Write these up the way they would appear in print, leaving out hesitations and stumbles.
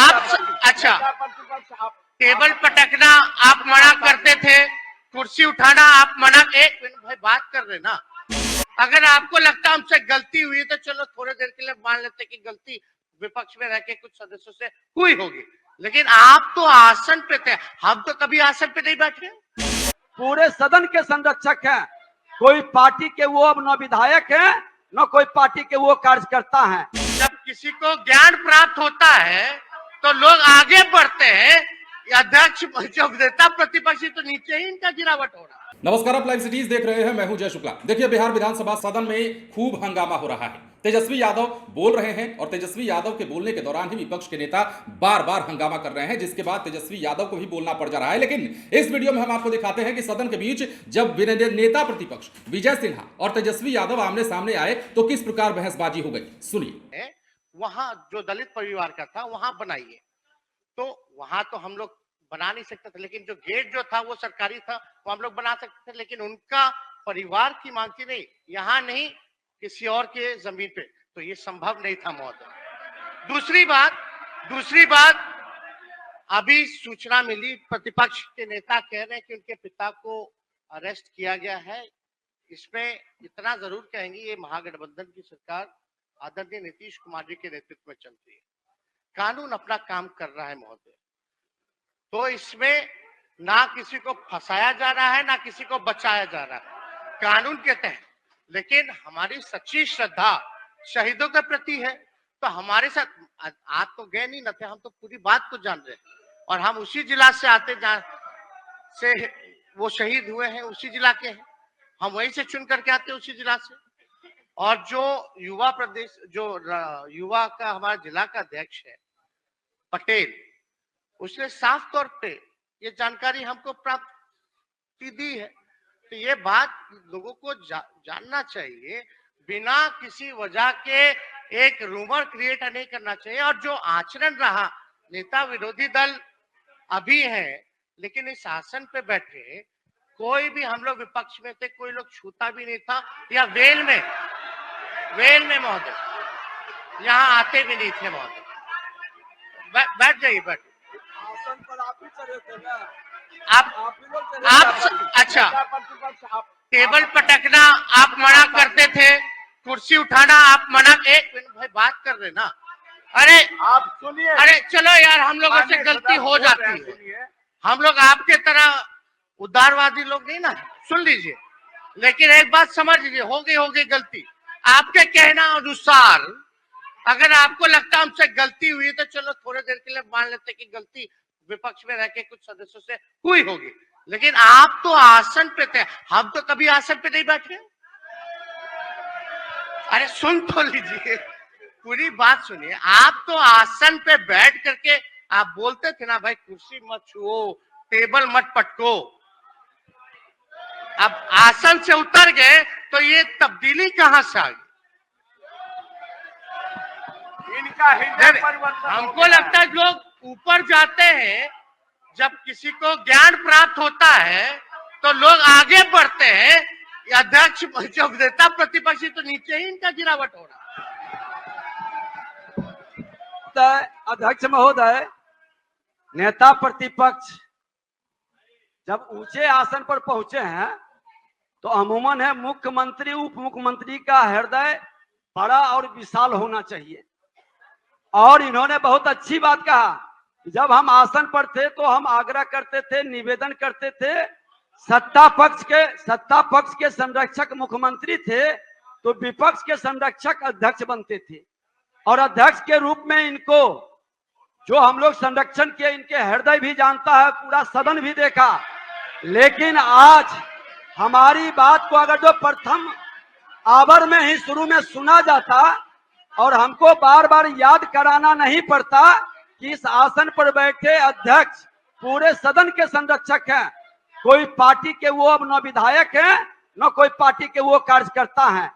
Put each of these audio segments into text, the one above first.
अच्छा, टेबल पटकना आप मना करते थे, कुर्सी उठाना आप मना। एक मिनट भाई, बात कर रहे ना। अगर आपको लगता हमसे गलती हुई तो चलो थोड़ी देर के लिए मान लेते कि गलती विपक्ष में रह के कुछ सदस्यों से हुई होगी, लेकिन आप तो आसन पे थे, हम तो कभी आसन पे नहीं बैठे। पूरे सदन के संरक्षक हैं, कोई पार्टी के वो अब न विधायक हैं न कोई पार्टी के वो कार्यकर्ता हैं। जब किसी को ज्ञान प्राप्त होता है तो लोग आगे बढ़ते हैं, अध्यक्ष जो नेता प्रतिपक्षी तो नीचे ही इनका गिरावट हो रहा है। नमस्कार, आप लाइव सिटीज देख रहे हैं, मैं हूं जय शुक्ला। देखिए, बिहार विधानसभा सदन में खूब हंगामा हो रहा है। तेजस्वी यादव बोल रहे हैं और तेजस्वी यादव के बोलने के दौरान ही विपक्ष के नेता बार बार हंगामा कर रहे हैं, जिसके बाद तेजस्वी यादव को भी बोलना पड़ जा रहा है। लेकिन इस वीडियो में हम आपको दिखाते हैं कि सदन के बीच जब नेता प्रतिपक्ष विजय सिन्हा और तेजस्वी यादव आमने सामने आए तो किस प्रकार बहसबाजी हो गई, सुनिए। वहां जो दलित परिवार का था वहां बनाइए, तो वहां तो हम लोग बना नहीं सकते थे, लेकिन जो गेट जो था वो सरकारी था, वो हम लोग बना सकते थे, लेकिन उनका परिवार की मांग थी नहीं, यहाँ नहीं किसी और के जमीन पे, तो ये संभव नहीं था महोदय। दूसरी बात अभी सूचना मिली, प्रतिपक्ष के नेता कह रहे हैं कि उनके पिता को अरेस्ट किया गया है। इसमें इतना जरूर कहेंगे, ये महागठबंधन की सरकार आदरणीय नीतीश कुमार जी के नेतृत्व में चलती है, कानून अपना काम कर रहा है महोदय, तो इसमें ना किसी को फंसाया जा रहा है ना किसी को बचाया जा रहा है, कानून के तहत। लेकिन हमारी सच्ची श्रद्धा शहीदों के प्रति है, तो हमारे साथ आप तो गए नहीं न थे, हम तो पूरी बात को जान रहे हैं, और हम उसी जिला से आते से वो शहीद हुए हैं, उसी जिला के हैं, हम वहीं से चुन करके आते हैं, उसी जिला से। और जो युवा प्रदेश, जो युवा का हमारा जिला का अध्यक्ष है पटेल, उसने साफ तौर पे ये जानकारी हमको प्राप्त दी है, तो ये बात लोगों को जानना चाहिए, बिना किसी वजह के एक रूमर क्रिएट नहीं करना चाहिए। और जो आचरण रहा, नेता विरोधी दल अभी है, लेकिन इस आसन पे बैठे कोई भी, हम लोग विपक्ष में थे, कोई लोग छूता भी नहीं था, या वेल में महोदय यहाँ आते भी नहीं थे महोदय। बैठ जाइए, बैठ। आसन पर आप ही चढ़े थे ना? आप अच्छा, टेबल पटकना आप मना करते थे, कुर्सी उठाना आप मना। एक मिनट भाई, बात कर रहे ना। अरे आप सुनिए, अरे चलो यार, हम लोगों से गलती हो जाती है, हम लोग आपके तरह उदारवादी लोग नहीं ना, सुन लीजिए। लेकिन एक बात समझ लीजिए, हो गई गलती। आपके कहना अनुसार अगर आपको लगता हमसे गलती हुई तो चलो थोड़ी देर के लिए मान लेते कि गलती विपक्ष में रह के कुछ सदस्यों से हुई होगी, लेकिन आप तो आसन पे थे, हम तो कभी आसन पे नहीं बैठे। अरे सुन तो लीजिए, पूरी बात सुनिए। आप तो आसन पे बैठ करके आप बोलते थे ना, भाई कुर्सी मत छुओ, टेबल मत पटको। अब आसन से उतर गए तो ये तब्दीली कहां से आ गई? इनका हृदय परिवर्तन। हमको लगता है लोग ऊपर जाते हैं, जब किसी को ज्ञान प्राप्त होता है तो लोग आगे बढ़ते हैं, अध्यक्ष जो नेता प्रतिपक्षी तो नीचे ही इनका गिरावट हो रहा है। अध्यक्ष महोदय, नेता प्रतिपक्ष जब ऊंचे आसन पर पहुंचे हैं तो अमूमन है मुख्यमंत्री उप मुख्यमंत्री का हृदय बड़ा और विशाल होना चाहिए। और इन्होंने बहुत अच्छी बात कहा, जब हम आसन पर थे तो हम आग्रह करते थे, निवेदन करते थे, सत्ता पक्ष के संरक्षक मुख्यमंत्री थे तो विपक्ष के संरक्षक अध्यक्ष बनते थे, और अध्यक्ष के रूप में इनको जो हम लोग संरक्षण किए, इनके हृदय भी जानता है, पूरा सदन भी देखा। लेकिन आज हमारी बात को अगर जो प्रथम आवर में ही शुरू में सुना जाता और हमको बार बार याद कराना नहीं पड़ता कि इस आसन पर बैठे अध्यक्ष पूरे सदन के संरक्षक हैं, कोई पार्टी के वो अब न विधायक हैं न कोई पार्टी के वो कार्यकर्ता हैं।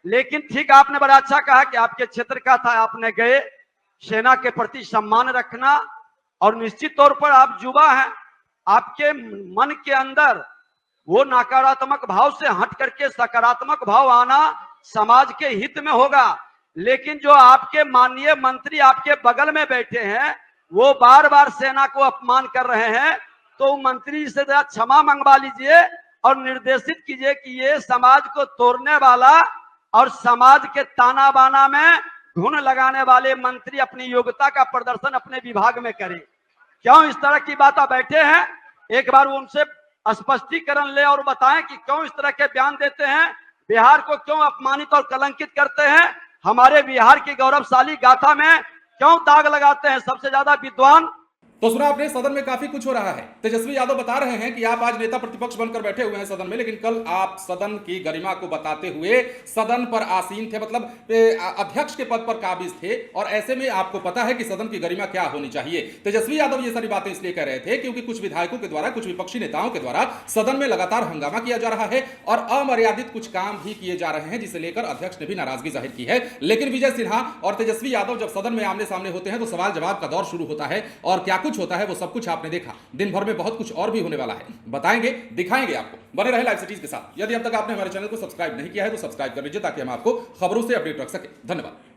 लेकिन ठीक, आपने बड़ा अच्छा कहा कि आपके क्षेत्र का था, आपने गए, सेना के प्रति सम्मान रखना, और निश्चित तौर पर आप युवा हैं, आपके मन के अंदर वो नकारात्मक भाव से हट करके सकारात्मक भाव आना समाज के हित में होगा। लेकिन जो आपके माननीय मंत्री आपके बगल में बैठे हैं, वो बार बार सेना को अपमान कर रहे हैं, तो मंत्री से जरा क्षमा मंगवा लीजिए और निर्देशित कीजिए कि ये समाज को तोड़ने वाला और समाज के ताना बाना में घुन लगाने वाले मंत्री अपनी योग्यता का प्रदर्शन अपने विभाग में करें। क्यों इस तरह की बात बैठे हैं, एक बार उनसे स्पष्टीकरण ले और बताएं कि क्यों इस तरह के बयान देते हैं, बिहार को क्यों अपमानित और कलंकित करते हैं, हमारे बिहार की गौरवशाली गाथा में क्यों दाग लगाते हैं। सबसे ज्यादा विद्वान तो सुना आपने, सदन में काफी कुछ हो रहा है। तेजस्वी यादव बता रहे हैं कि आप आज नेता प्रतिपक्ष बनकर बैठे हुए हैं सदन में, लेकिन कल आप सदन की गरिमा को बताते हुए सदन पर आसीन थे, मतलब अध्यक्ष के पद पर काबिज थे, और ऐसे में आपको पता है कि सदन की गरिमा क्या होनी चाहिए। तेजस्वी यादव ये सारी बातें इसलिए कह रहे थे क्योंकि कुछ विधायकों के द्वारा, कुछ विपक्षी नेताओं के द्वारा सदन में लगातार हंगामा किया जा रहा है और अमर्यादित कुछ काम भी किए जा रहे हैं, जिसे लेकर अध्यक्ष ने भी नाराजगी जाहिर की है। लेकिन विजय सिन्हा और तेजस्वी यादव जब सदन में आमने सामने होते हैं तो सवाल जवाब का दौर शुरू होता है, और क्या कुछ होता है वो सब कुछ आपने देखा। दिन भर में बहुत कुछ और भी होने वाला है, बताएंगे, दिखाएंगे आपको। बने रहे लाइव सिटीज के साथ। यदि अब तक आपने हमारे चैनल को सब्सक्राइब नहीं किया है तो सब्सक्राइब कर लीजिए, ताकि हम आपको खबरों से अपडेट रख सके। धन्यवाद।